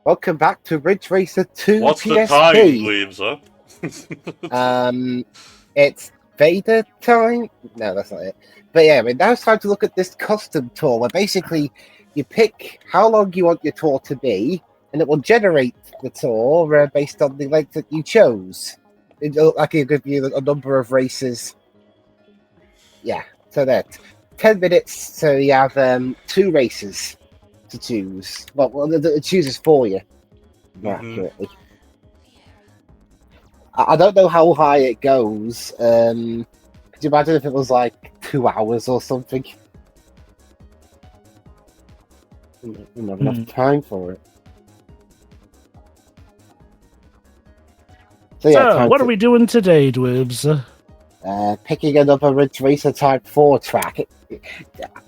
Welcome back to Ridge Racer 2 What's PSP. the time, Dwibs, It's beta time? No, that's not it. But yeah, now it's time to look at this custom tour, where basically you pick how long you want your tour to be, and it will generate the tour based on the length that you chose. It'll give you a number of races. Yeah, so that 10 minutes, so you have 2 races to choose. Well, it chooses for you, more accurately. I don't know how high it goes. Could you imagine if it was like 2 hours or something? I don't have enough time for it. So, yeah, what are we doing today, Dwibs? Picking another Ridge Racer Type 4 track.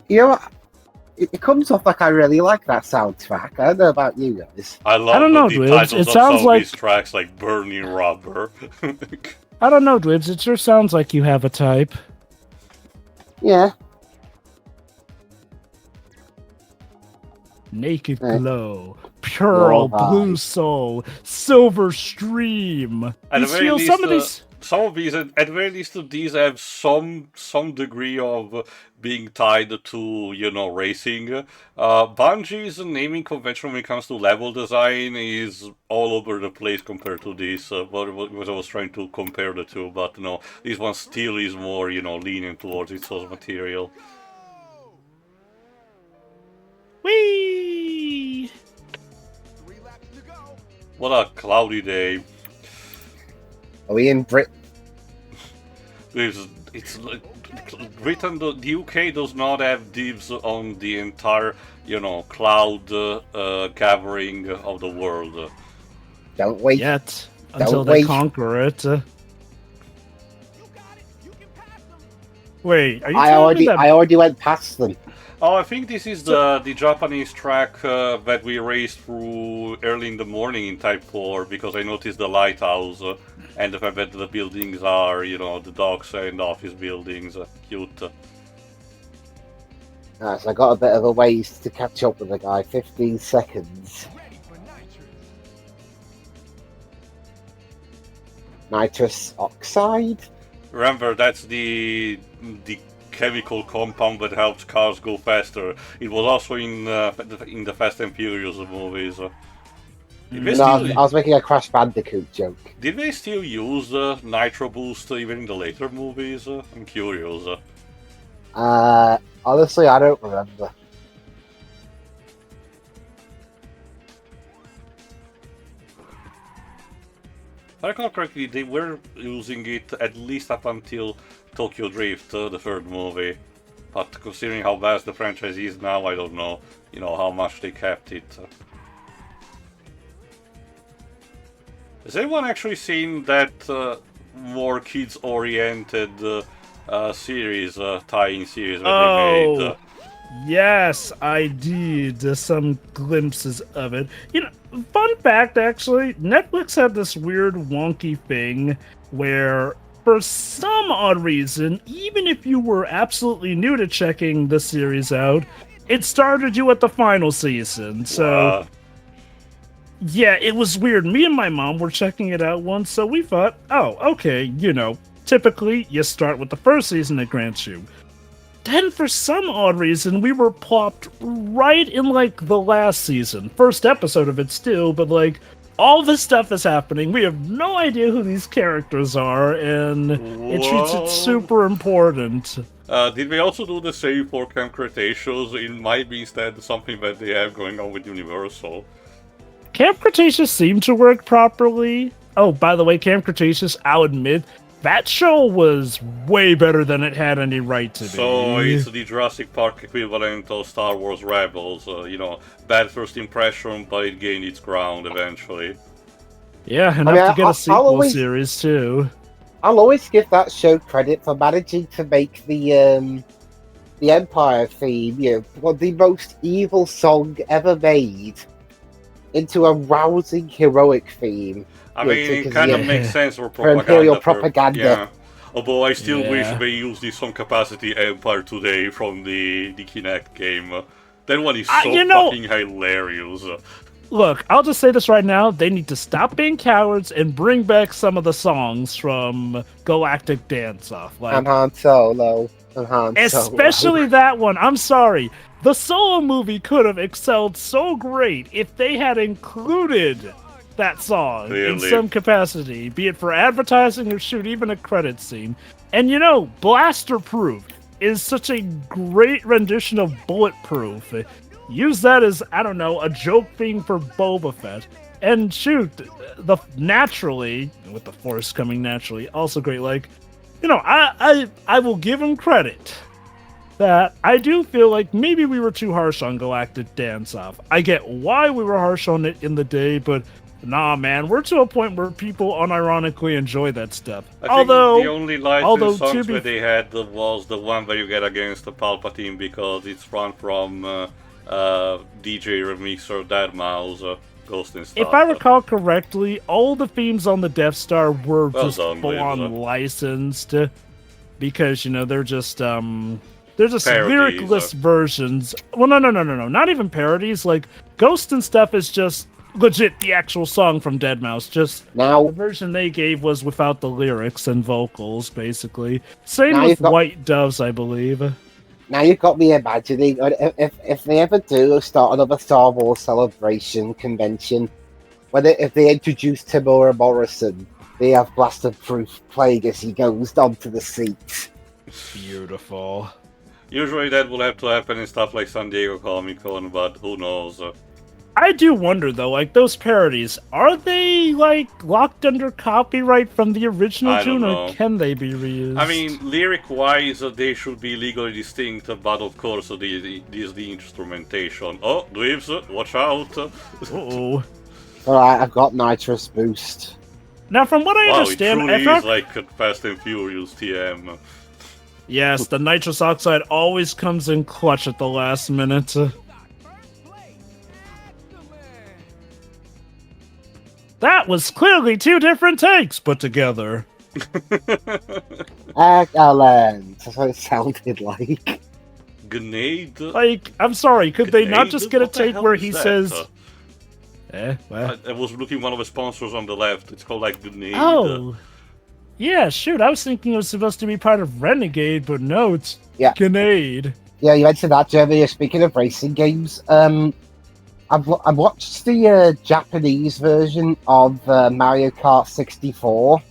You know what? It comes off like I really like that soundtrack. I don't know about you guys. I don't know, the titles of some of these tracks, like Burning Rubber. I don't know, Dwibs. It sure sounds like you have a type. Yeah. Naked Glow, Pearl, Blue Soul, Silver Stream. At the very least, some of these, at the very least, these have some degree of being tied to, you know, racing. Bungie's naming convention when it comes to level design is all over the place compared to this. What I was trying to compare the two, but no, this one still is more, you know, leaning towards its source material. Whee! What a cloudy day. Are we in Britain? It's Britain. The UK does not have dibs on the entire, you know, cloud gathering of the world. Don't wait yet until they conquer it. Wait, are you? I already went past them. Oh, I think this is the Japanese track that we raced through early in the morning in Type 4, because I noticed the lighthouse and the fact that the buildings are, you know, the docks and office buildings. Cute. So I got a bit of a ways to catch up with the guy. 15 seconds. Nitrous oxide? Remember, that's the chemical compound that helps cars go faster. It was also in the Fast and Furious movies. I was making a Crash Bandicoot joke. Did they still use Nitro Boost even in the later movies? I'm curious. Honestly, I don't remember. If I recall correctly, they were using it at least up until Tokyo Drift, the 3rd movie. But considering how vast the franchise is now, I don't know, you know, how much they kept it. Has anyone actually seen that more kids-oriented series, tie-in series that they made? Yes, I did. Some glimpses of it. You know, fun fact, actually, Netflix had this weird wonky thing where, for some odd reason, even if you were absolutely new to checking the series out, it started you at the final season. So, yeah, it was weird. Me and my mom were checking it out once, so we thought, oh, okay, you know, typically you start with the first season it grants you. Then, for some odd reason, we were plopped right in, like, the last season. First episode of it still, but, like, all this stuff is happening. We have no idea who these characters are, and it treats it super important. Did they also do the same for Camp Cretaceous? It might be instead something that they have going on with Universal. Camp Cretaceous seemed to work properly. Oh, by the way, Camp Cretaceous, I'll admit, that show was way better than it had any right to be. So it's the Jurassic Park equivalent of Star Wars Rebels. You know, bad first impression, but it gained its ground eventually. Yeah, enough to get a sequel series too. I'll always give that show credit for managing to make the Empire theme, you know, the most evil song ever made, into a rousing heroic theme. I mean, it kind of makes sense for propaganda. Imperial propaganda. Yeah. Although I still wish they used the Some Capacity Empire today from the Kinect game. That one is so fucking hilarious. Look, I'll just say this right now. They need to stop being cowards and bring back some of the songs from Galactic Dance-Off. I'm Han Solo. I'm Han Especially Solo. that one. I'm sorry. The Solo movie could have excelled so great if they had included that song in Clearly. some capacity, be it for advertising or shoot, even a credit scene. And you know, Blaster Proof is such a great rendition of Bulletproof. Use that as, I don't know, a joke theme for Boba Fett. And shoot, naturally, with the Force coming naturally, also great. Like, you know, I will give him credit that I do feel like maybe we were too harsh on Galactic Dance-Off. I get why we were harsh on it in the day, but nah, man, we're to a point where people unironically enjoy that stuff. I think the only licensed songs where they had was the one where you get against the Palpatine because it's run from DJ Remixer, Deadmau5, Ghost and stuff. If I recall correctly, all the themes on the Death Star were Well just done, full-on licensed, because you know they're just Parodies, lyricless versions. Well, no, not even parodies. Like Ghost and stuff is just legit the actual song from Deadmau5. Just Now, the version they gave was without the lyrics and vocals, basically. Same Now with you've got- White Doves, I believe. now you've got me imagining if they ever do start another Star Wars celebration convention, if they introduce Tamura Morrison, they have Blaster Proof playing as he goes onto the seat. Beautiful. Usually that will have to happen in stuff like San Diego Comic-Con, but who knows. I do wonder though, like those parodies, are they like locked under copyright from the original I don't tune, know. or can they be reused? I mean, lyric-wise, they should be legally distinct, but of course, this is the instrumentation. Oh, Dwibs, watch out! Uh-oh. Alright, I've got Nitrous Boost. Now, from what I Wow, it understand, truly if I- is like a Fast and Furious TM. yes, the nitrous oxide always comes in clutch at the last minute. That was clearly two different takes put together. Excellent. That's what it sounded like. Grenade? Like, I'm sorry, could they not Grenade? just get a What the take hell where is he that? says... what? I was looking one of the sponsors on the left. It's called like Grenade. Oh. Yeah, shoot, I was thinking it was supposed to be part of Renegade, but no, it's Yeah. Grenade. Yeah, you mentioned that, Jeremy. Speaking of racing games, I've watched the Japanese version of Mario Kart 64,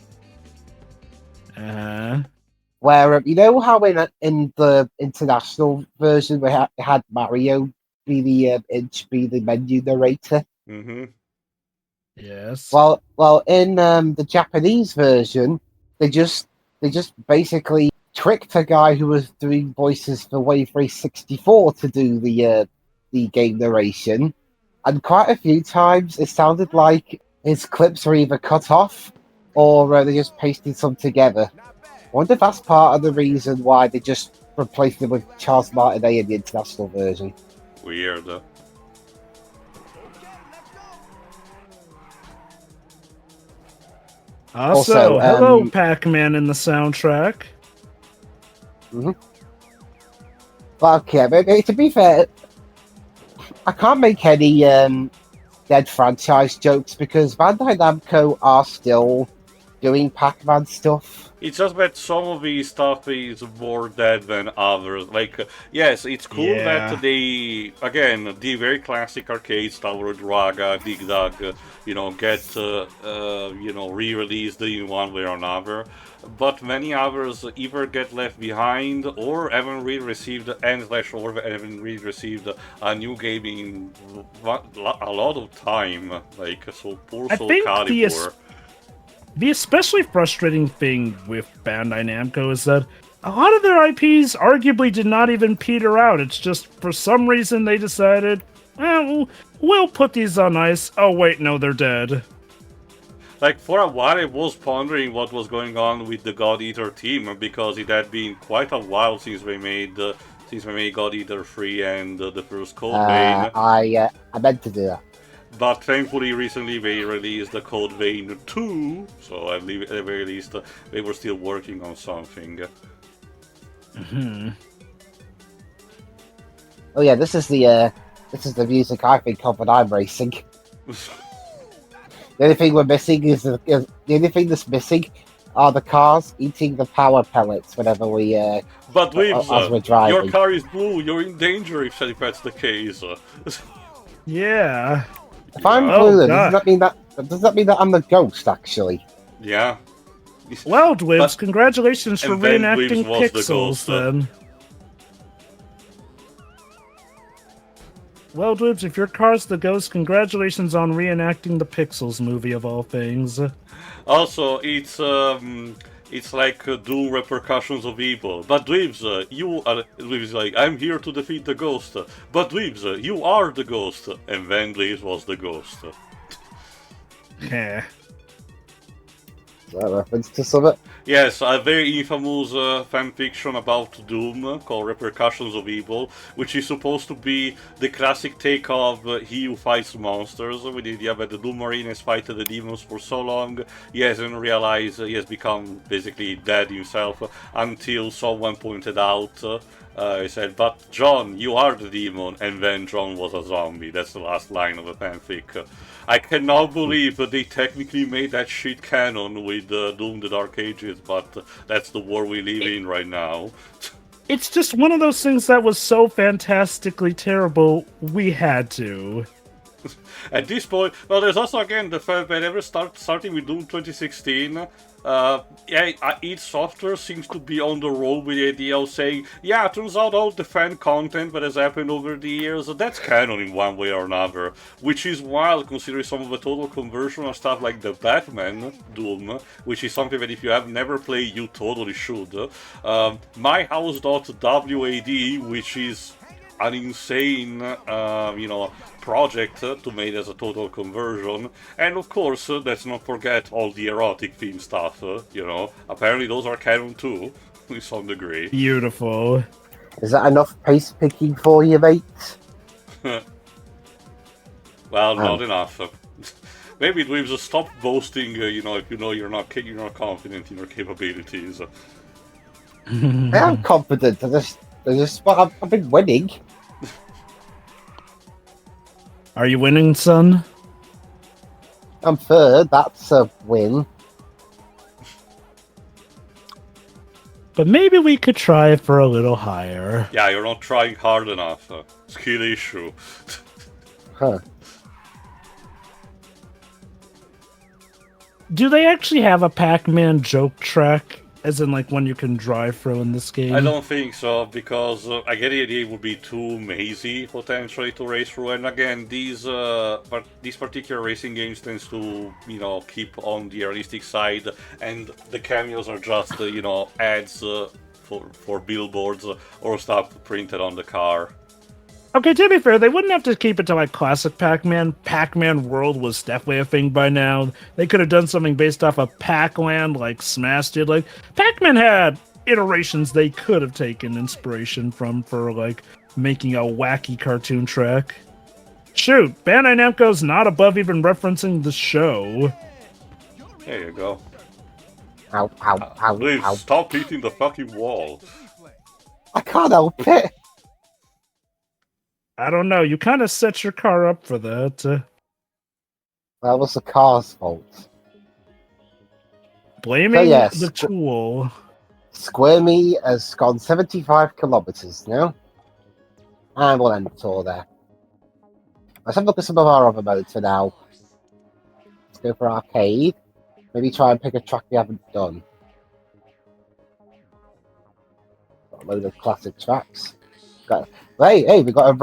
where you know how in the international version we had Mario be the menu narrator. Mm-hmm. Yes. Well, in the Japanese version, they just basically tricked a guy who was doing voices for Wave Race 64 to do the game narration, and quite a few times it sounded like his clips were either cut off or they just pasted some together. I wonder if that's part of the reason why they just replaced him with Charles Martinet in the international version. Weird. Also, hello, Pac-Man in the soundtrack. But okay, but to be fair, I can't make any dead franchise jokes because Bandai Namco are still doing Pac-Man stuff. It's just that some of the stuff is more dead than others. Like, yes, it's cool that they, again, the very classic arcade Tower Draga, Dig Dug, get, re-released in one way or another. But many others either get left behind or haven't really received or haven't really received a new game in a lot of time. Like, so poor Soul Calibur. The especially frustrating thing with Bandai Namco is that a lot of their IPs arguably did not even peter out. It's just for some reason they decided, we'll put these on ice. Oh wait, no, they're dead. Like, for a while I was pondering what was going on with the God Eater team, because it had been quite a while since we made God Eater 3 and the first Code Vein. I meant to do that. But thankfully, recently they released the Code Vein 2, so at the very least they were still working on something. Mm-hmm. Oh yeah, this is the music I think of when I'm racing. The only thing we're missing is the only thing that's missing are the cars eating the power pellets whenever we But Dwibs, as we're your driving. car is blue. You're in danger if that's the case. Yeah. If I'm Oh, blue, then God. does that mean that I'm the ghost actually? Yeah. Well, Dwibs, But- congratulations for and then reenacting Dwibs was the Pixels, ghost. then. Well, Dwibs, if your car's the ghost, congratulations on reenacting the Pixels movie, of all things. Also, it's like Doom Repercussions of Evil. But Dwibs, Dwibs like, I'm here to defeat the ghost. But Dwibs, you are the ghost. And then Dwibs was the ghost. Heh. Is that a reference to something? Yes, a very infamous fanfiction about Doom called Repercussions of Evil, which is supposed to be the classic take of He Who Fights Monsters, with the idea that the Doom Marine has fought the demons for so long, he hasn't realized he has become basically dead himself, until someone pointed out, he said, but John, you are the demon, and then John was a zombie. That's the last line of the fanfic. I cannot believe that they technically made that shit canon with Doom the Dark Ages, but that's the war we live in right now. It's just one of those things that was so fantastically terrible, we had to. At this point, well, there's also again the fact that ever starting with Doom 2016, each software seems to be on the roll with the idea of saying, yeah, it turns out all the fan content that has happened over the years, that's canon in one way or another, which is wild considering some of the total conversion of stuff like the Batman Doom, which is something that if you have never played, you totally should. MyHouse.wad, which is an insane, project to make as a total conversion, and of course, let's not forget all the erotic theme stuff. Apparently those are canon too, to some degree. Beautiful. Is that enough pace picking for you, mate? Well, not enough. Maybe Dwibs will stop boasting. If you're not confident in your capabilities. I am confident. I've been winning. Are you winning, son? I'm third. That's a win. But maybe we could try for a little higher. Yeah, you're not trying hard enough. Skill issue. Huh. Do they actually have a Pac-Man joke track? As in, like, one you can drive through in this game? I don't think so, because I get the idea it would be too mazy, potentially, to race through. And again, these particular racing games tends to, keep on the realistic side, and the cameos are just, ads for billboards or stuff printed on the car. Okay, to be fair, they wouldn't have to keep it to like classic Pac-Man. Pac-Man World was definitely a thing by now. They could have done something based off of Pac-Land like Smash did. Like, Pac-Man had iterations they could have taken inspiration from for like making a wacky cartoon track. Shoot, Bandai Namco's not above even referencing the show. There you go. Ow, ow, ow, Please ow. stop hitting the fucking wall. I can't help it. I don't know, you kind of set your car up for that. That was the car's fault. Blaming So, yes. the tool. Squirmy has gone 75 kilometers now. And we'll end the tour there. Let's have a look at some of our other modes for now. Let's go for arcade. Maybe try and pick a track we haven't done. Got a load of classic tracks. Hey, we got a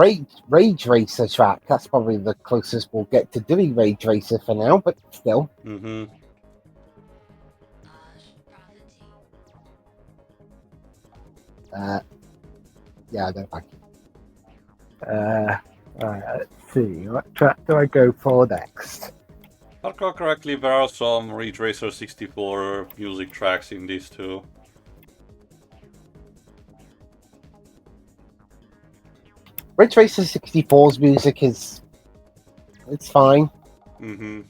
Rage Racer track. That's probably the closest we'll get to doing Rage Racer for now, but still. Mm-hmm. Yeah, no, thank you. Alright, let's see. What track do I go for next? If I recall correctly, there are some Ridge Racer 64 music tracks in these too. Ridge Racer 64's music it's fine. Mm-hmm.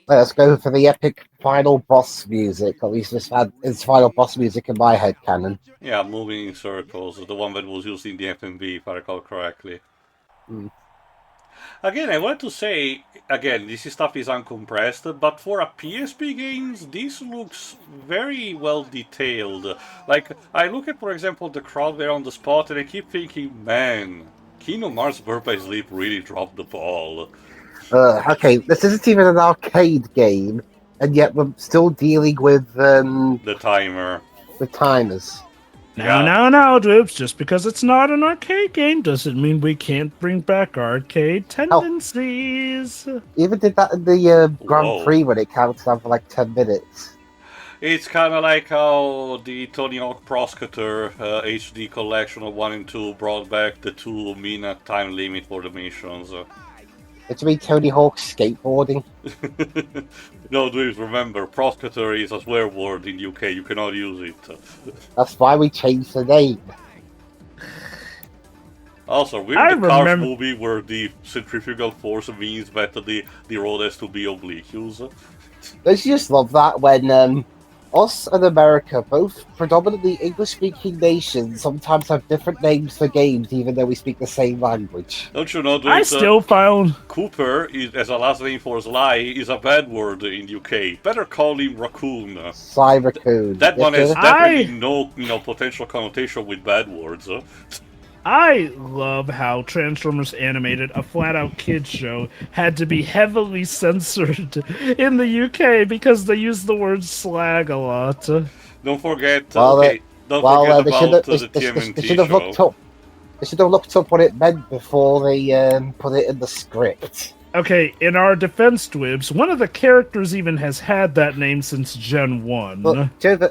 Let's go for the epic final boss music. At least it's final boss music in my head canon. Yeah, moving in circles, the one that was used in the FMV, if I recall correctly. Mm. Again, I wanted to say, again, this stuff is uncompressed, but for a PSP games, this looks very well detailed. Like, I look at, for example, the crowd there on the spot, and I keep thinking, man, Kingdom Hearts Birth by Sleep really dropped the ball. Okay, this isn't even an arcade game, and yet we're still dealing with The timer. the timers. Now, Dwibs, just because it's not an arcade game doesn't mean we can't bring back arcade tendencies. Even did that in the Grand Whoa. Prix when it counted down for like 10 minutes. It's kind of like how the Tony Hawk Pro Skater HD collection of 1 and 2 brought back the 2-minute time limit for the missions. It's me, Tony Hawk skateboarding. No, please remember, Pro Skater is a swear word in UK, you cannot use it. That's why we changed the name. Also, we're in the Cars movie where the centrifugal force means that the road has to be obliquous. Don't you just love that when us and America, both predominantly English-speaking nations, sometimes have different names for games even though we speak the same language? Don't you know that I still found Cooper, as a last name for Sly, is a bad word in UK. Better call him Raccoon. Sly Raccoon. That one has definitely no potential connotation with bad words. I love how Transformers Animated, a flat-out kids show, had to be heavily censored in the UK because they use the word slag a lot. Don't forget, they about the TMNT show. They should have looked up what it meant before they put it in the script. Okay, in our defense, Dwibs, one of the characters even has had that name since Gen 1. But, Joe,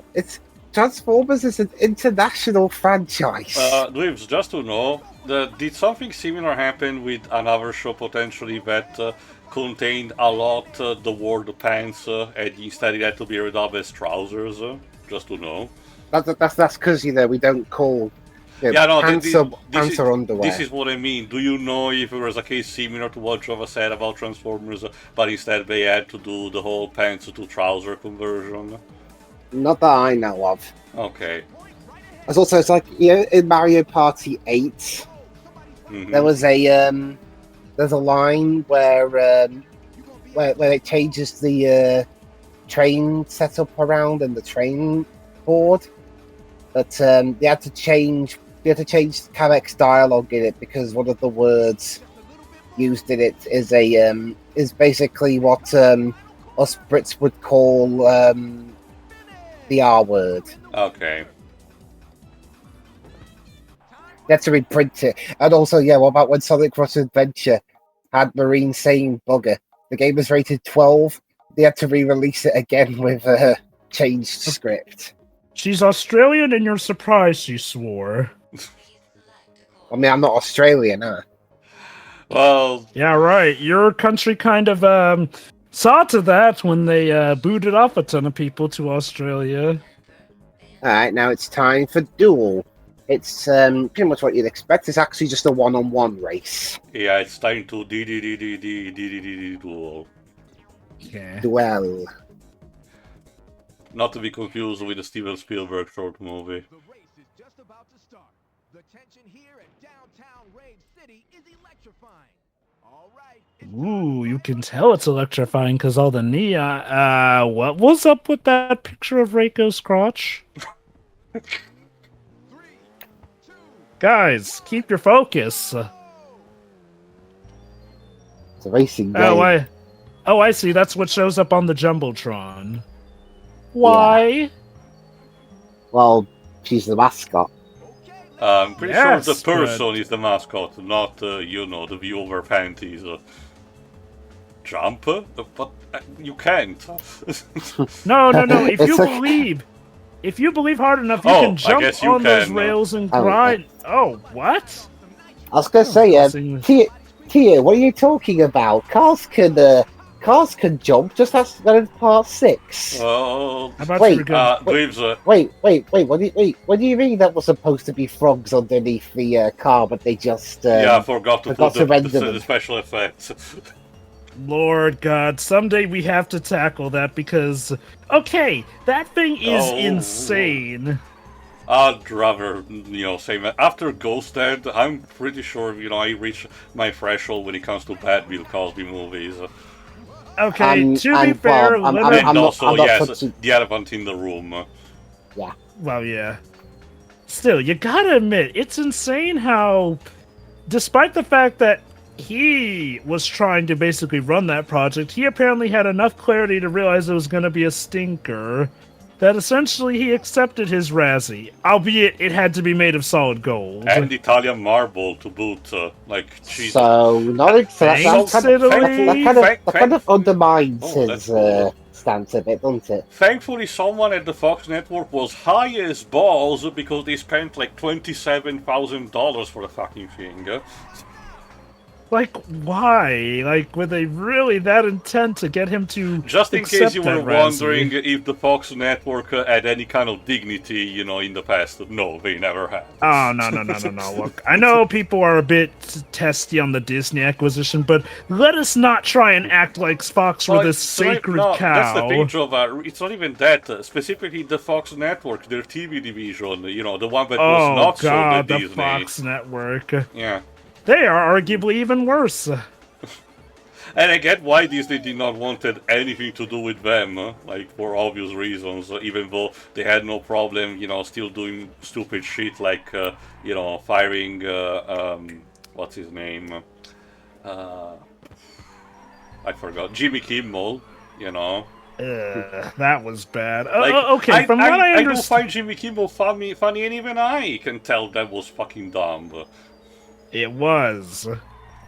Transformers is an international franchise. Dwibs, just to know, did something similar happen with another show potentially that contained a lot the word pants and instead it had to be redubbed as trousers? Just to know. That's because, we don't call pants or underwear. This is what I mean. Do you know if there was a case similar to what Java said about Transformers, but instead they had to do the whole pants to trouser conversion? Not that I know of. Okay. It's also, it's like, in Mario Party 8, there was there's a line where it changes the train setup around and the train board, but they had to change Kamek's dialogue in it because one of the words used in it is basically what us Brits would call the R word. Okay. They had to reprint it. And also, what about when Sonic Rush Adventure had Marine saying bugger? The game was rated 12. They had to re-release it again with a changed script. She's Australian and you're surprised she swore. I mean, I'm not Australian, huh? Well... Yeah, right. Your country kind of saw to that when they booted off a ton of people to Australia. Alright, now it's time for Duel. It's pretty much what you'd expect. It's actually just a one-on-one race. Yeah, it's time to duel. Okay. Duel. Not to be confused with the Steven Spielberg short movie. The race is just about to start. The tension here at downtown Rage City is electrifying. All right. Ooh, you can tell it's electrifying because all the neon. What was up with that picture of Reiko's crotch? 3, 2, Guys, keep your focus. It's a racing game. I see. That's what shows up on the Jumbotron. Why? Yeah. Well, she's the mascot. I'm pretty sure the person is the mascot, not, the view over panties. Jump? But you can't. No. If you believe hard enough, you can jump on those rails and grind. Oh, what? I was going to say, Tia, what are you talking about? Cars can jump, just as in part 6. Wait. What do you mean that was supposed to be frogs underneath the car, but they just... I forgot to put the special effects. Lord God, someday we have to tackle that because... Okay, that thing is insane. I'd rather, say after Ghosted, I'm pretty sure, I reach my threshold when it comes to bad Bill Cosby movies. Okay, to be and, fair, well, Leonard... And also, I'm not yes, touching- the elephant in the room. Yeah. Well, yeah. Still, you gotta admit, it's insane how, despite the fact that he was trying to basically run that project, he apparently had enough clarity to realize it was gonna be a stinker, that essentially he accepted his Razzie, albeit it had to be made of solid gold. And Italian marble to boot. Like, Jesus. So, not so Thanks, that kind of undermines Oh, that's his cool. stance a bit, doesn't it? Thankfully, someone at the Fox Network was high as balls because they spent like $27,000 for the fucking thing. Like, why? Like, were they really that intent to get him to Just in accept case you that were Razzie? wondering if the Fox Network had any kind of dignity, in the past. No, they never had. Oh, no. Look, I know people are a bit testy on the Disney acquisition, but let us not try and act like Fox were this sacred cow. That's the thing, Jova. It's not even that. Specifically, the Fox Network, their TV division, the one that was not sold at the Disney. Fox Network. Yeah. They are arguably even worse. And I get why Disney did not wanted anything to do with them, like for obvious reasons, even though they had no problem, still doing stupid shit like, firing, what's his name? I forgot. Jimmy Kimmel, That was bad. Like, Okay, from what I I do understand... find Jimmy Kimmel funny, and even I can tell that was fucking dumb. It was.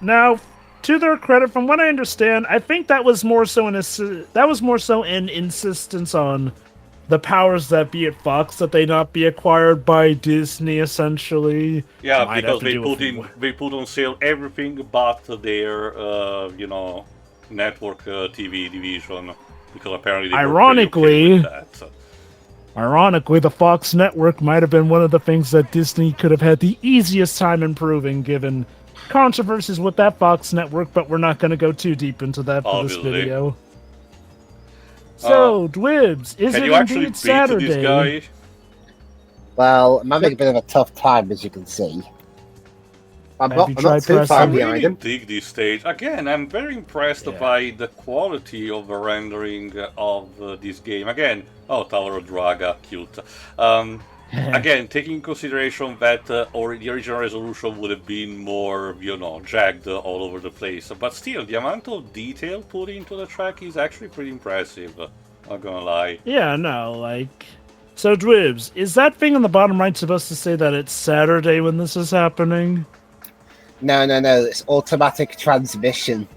Now, to their credit, from what I understand, I think that was more so an insistence on the powers that be at Fox that they not be acquired by Disney, essentially. Yeah, Might because have to do with- they put on sale everything but their network TV division, because apparently they Ironically- were pretty okay with that. Ironically, the Fox network might have been one of the things that Disney could have had the easiest time improving, given controversies with that Fox network, but we're not going to go too deep into that for this Obviously. video. So, Dwibs, is Can it you actually indeed beat Saturday? this guy? Well, I'm having a bit of a tough time, as you can see. I'm Have not you too tried far pressing? I behind really him. dig this stage. Again, I'm very impressed Yeah. by the quality of the rendering of this game. Again, Tower of Draga, cute. Again, taking in consideration that the original resolution would have been more, jagged all over the place. But still, the amount of detail put into the track is actually pretty impressive. Not gonna lie. Yeah, no, like... So, Dwibs, is that thing on the bottom right supposed to say that it's Saturday when this is happening? No, it's automatic transmission.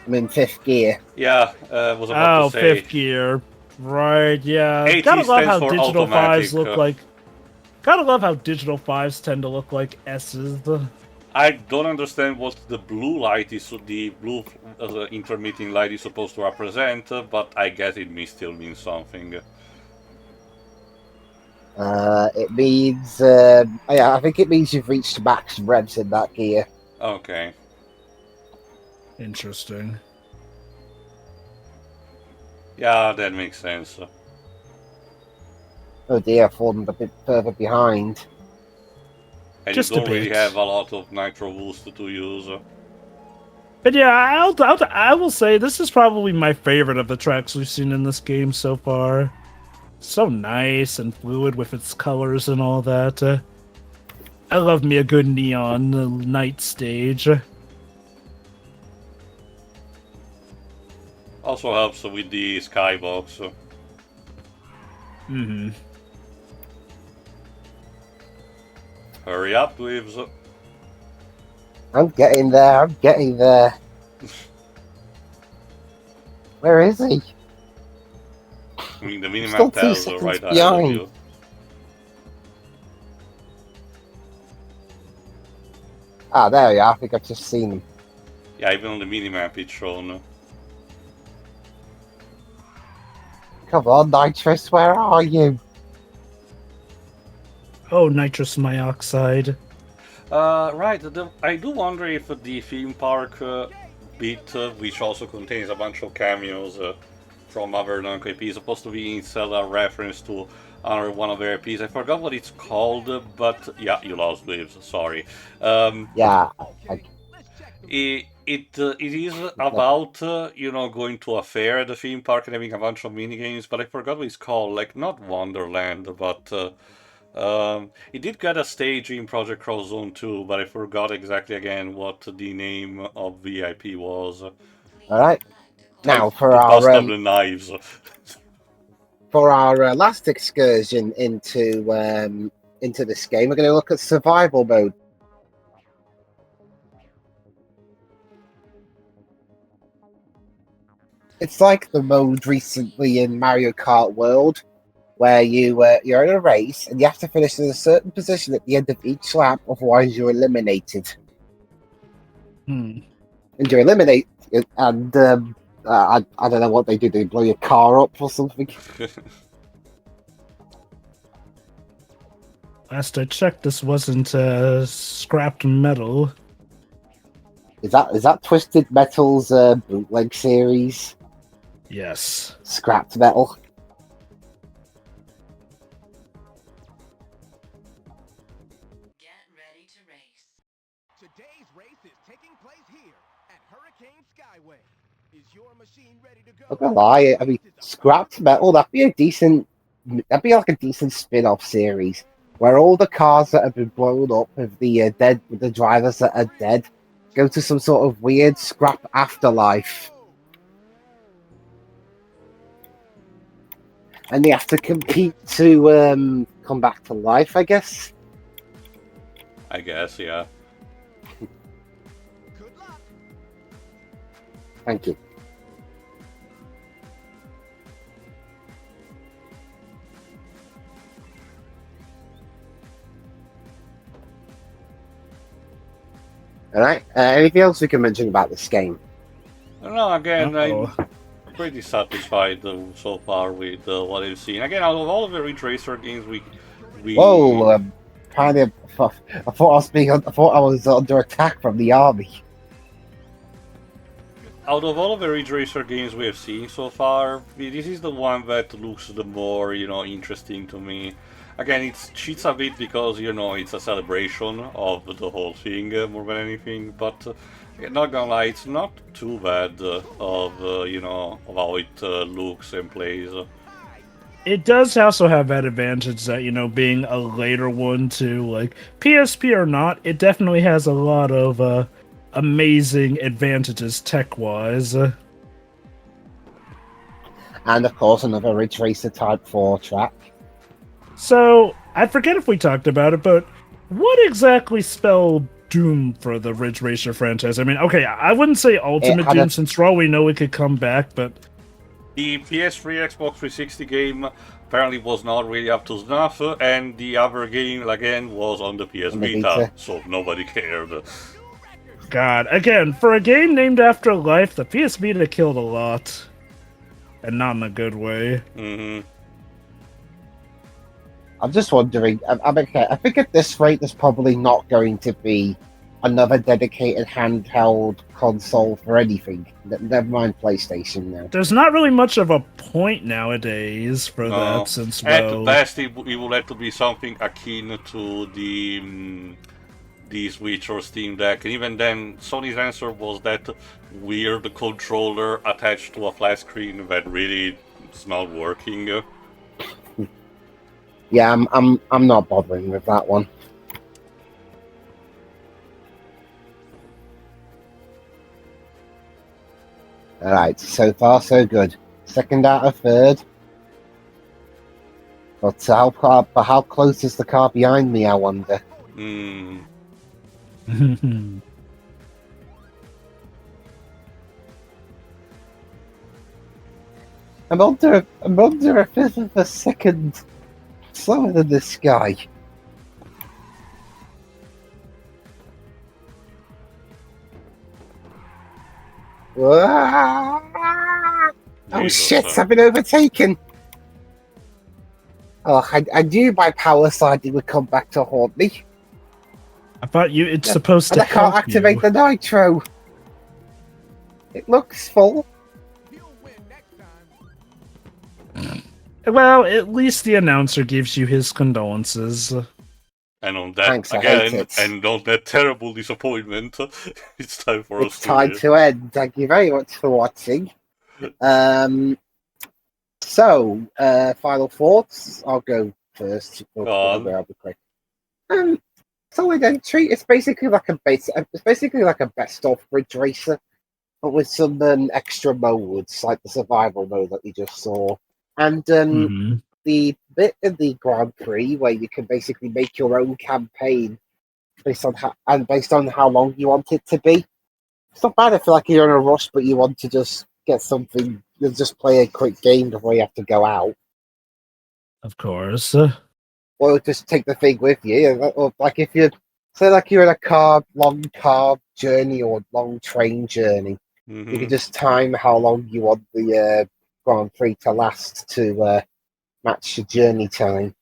I'm in 5th gear. Yeah, was about to say. 5th gear. Right, yeah. AT Gotta love stands how for digital automatic. 5s look like... Gotta love how digital 5s tend to look like S's. I don't understand what the blue light is, the blue intermittent light is supposed to represent, but I guess it may still mean something. It means, I think it means you've reached max revs in that gear. Okay. Interesting. Yeah, that makes sense. Oh dear, I've fallen a bit further behind. And Just you a don't really bit. have a lot of nitro boost to use. But yeah, I will say this is probably my favorite of the tracks we've seen in this game so far. So nice and fluid with its colors and all that. I love me a good neon night stage. Also helps with the skybox. Mm-hmm. Hurry up, Dwibs. I'm getting there. Where is he? I mean, the Still minimap 2 tells seconds right ahead of behind. you. Ah, there we are. I think I've just seen him. Yeah, even on the minimap it's shown. Come on, Nitrous, where are you? Oh, nitrous dioxide. Right, I do wonder if the theme park bit, which also contains a bunch of cameos from other non-IP, is supposed to be instead a reference to under one of their IPs. I forgot what it's called, but yeah, you lost Dwibs. Sorry. Um, Yeah, it is about going to a fair at the theme park and having a bunch of minigames, but I forgot what it's called. Like not Wonderland, but it did get a stage in Project Cross Zone 2, but I forgot exactly again what the name of the IP was. all right. Now for the our Dust of the Knives. last excursion into this game, we're going to look at survival mode. It's like the mode recently in Mario Kart World, where you're in a race and you have to finish in a certain position at the end of each lap, otherwise you're eliminated. Hmm. And you're eliminated, and I don't know what they do. They blow your car up or something. Last I checked, this wasn't scrapped metal. Is that Twisted Metal's bootleg series? Yes. Scrapped metal. Get ready to race. Today's race is taking place here at Hurricane Skyway. Is your machine ready to go? I'm not gonna lie. I mean, scrapped metal. That'd be like a decent spin-off series where all the cars that have been blown up with the dead, with the drivers that are dead, go to some sort of weird scrap afterlife. And they have to compete to come back to life, I guess. I guess, yeah. Good luck. Thank you. All right. Anything else we can mention about this game? No, again, Uh-oh. I'm pretty satisfied so far with what I've seen. Again, out of all of the Ridge Racer games, we Whoa! Kind of. I thought I was under attack from the army. out of all of the Ridge Racer games we have seen so far, this is the one that looks the more interesting to me. Again, it cheats a bit because it's a celebration of the whole thing more than anything, but. Not gonna lie, it's not too bad of how it looks and plays. It does also have that advantage that, being a later one to, like, PSP or not, it definitely has a lot of amazing advantages tech-wise. And of course, another Ridge Racer Type 4 track. So, I forget if we talked about it, but what exactly spelled Doom for the Ridge Racer franchise? I mean, okay, I wouldn't say Ultimate Doom, since for all we know it could come back, but... The PS3 Xbox 360 game apparently was not really up to snuff, and the other game, again, was on the PS Vita, so nobody cared. God, again, for a game named after life, the PS Vita killed a lot. And not in a good way. Mm-hmm. I'm just wondering, I think at this rate there's probably not going to be another dedicated handheld console for anything. Never mind PlayStation now. There's not really much of a point nowadays for that, since, at the best it will have to be something akin to the Switch or Steam Deck, and even then Sony's answer was that weird controller attached to a flat screen that really is not working. Yeah, I'm not bothering with that one. All right, so far so good. Second out of third. But how close is the car behind me, I wonder? Hmm. I'm under a fifth of a second slower than this guy. Oh shit, I've been overtaken. Oh, I knew my power sliding would come back to haunt me. I thought it's supposed to And I can't help activate you. the nitro. It looks full. You'll win next time. Well, at least the announcer gives you his condolences. And on that, Thanks, I hate again, it. and on that terrible disappointment, it's time for us It's time to end. Thank you very much for watching. Final thoughts. I'll go first. Go on. I'll be quick. Solid entry. It's basically like a best of Ridge Racer, but with some extra modes like the survival mode that you just saw, and Mhm. the bit in the Grand Prix where you can basically make your own campaign based on how long you want it to be. It's not bad if like you're in a rush, but you want to just get something. You'll just play a quick game before you have to go out, Of course. or just take the thing with you. Or like if you say like you're in a long car journey or long train journey, you can just time how long you want the Grand Prix to last to match your journey time.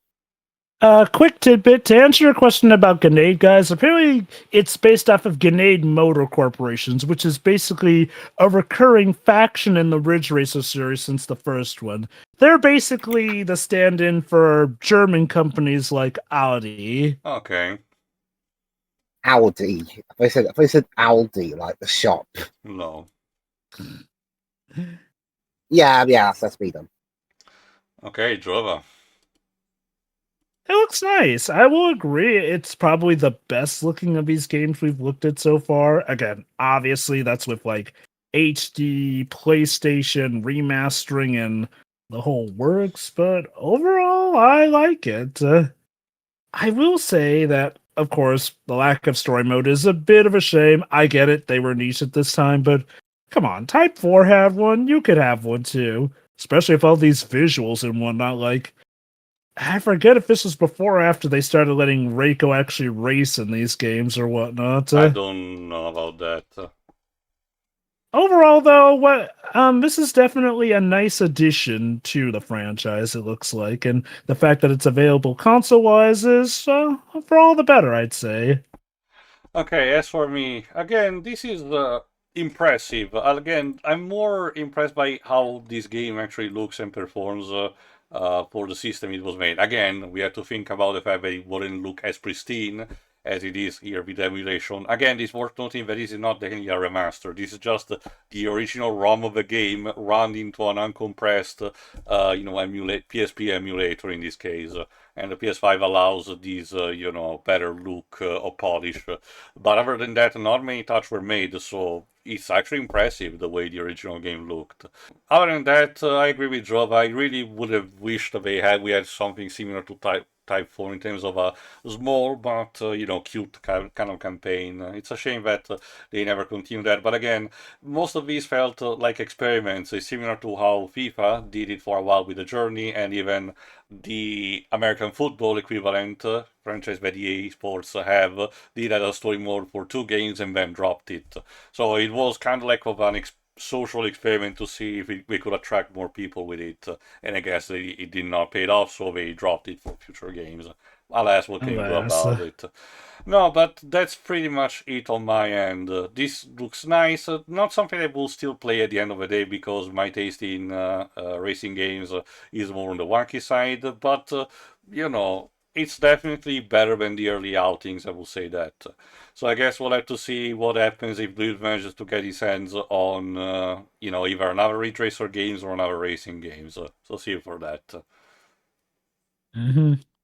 Quick tidbit to answer your question about Grenade, guys. Apparently, it's based off of Grenade Motor Corporations, which is basically a recurring faction in the Ridge Racer series since the first one. They're basically the stand-in for German companies like Audi. Okay. Audi. If I said Aldi, like the shop. No. Yeah, that's me done. Okay, Drova. It looks nice. I will agree. It's probably the best looking of these games we've looked at so far. Again, obviously, that's with like HD, PlayStation, remastering, and the whole works. But overall, I like it. I will say that, of course, the lack of story mode is a bit of a shame. I get it. They were niche at this time, but come on. Type 4 had one. You could have one too. Especially with all these visuals and whatnot. Like, I forget if this was before or after they started letting Reiko actually race in these games or whatnot. I don't know about that. Overall, though, this is definitely a nice addition to the franchise. It looks like, and the fact that it's available console-wise is for all the better, I'd say. Okay, as for me, again, this is impressive. Again, I'm more impressed by how this game actually looks and performs for the system it was made. Again, we have to think about the fact that it wouldn't look as pristine as it is here with emulation. Again, it's worth noting that this is not technically a remaster. This is just the original ROM of the game run into an uncompressed, PSP emulator in this case. And the PS5 allows this, better look or polish. But other than that, not many touches were made, so it's actually impressive the way the original game looked. Other than that, I agree with Rob. I really would have wished that we had something similar to Type 4 in terms of a small but cute kind of campaign. It's a shame that they never continued that. But again, most of these felt like experiments, similar to how FIFA did it for a while with the Journey, and even the American football equivalent franchise that EA Sports have did a story mode for 2 games and then dropped it. So it was kind of like of an social experiment to see if we could attract more people with it. And I guess it did not pay off, so they dropped it for future games. Alas, what can you do Alas. about it? No, but that's pretty much it on my end. This looks nice. Not something I will still play at the end of the day because my taste in racing games is more on the wacky side. But, it's definitely better than the early outings, I will say that. So I guess we'll have to see what happens if Dwibs manages to get his hands on, either another Ridge Racer games or another racing games. So see you for that. Mm-hmm.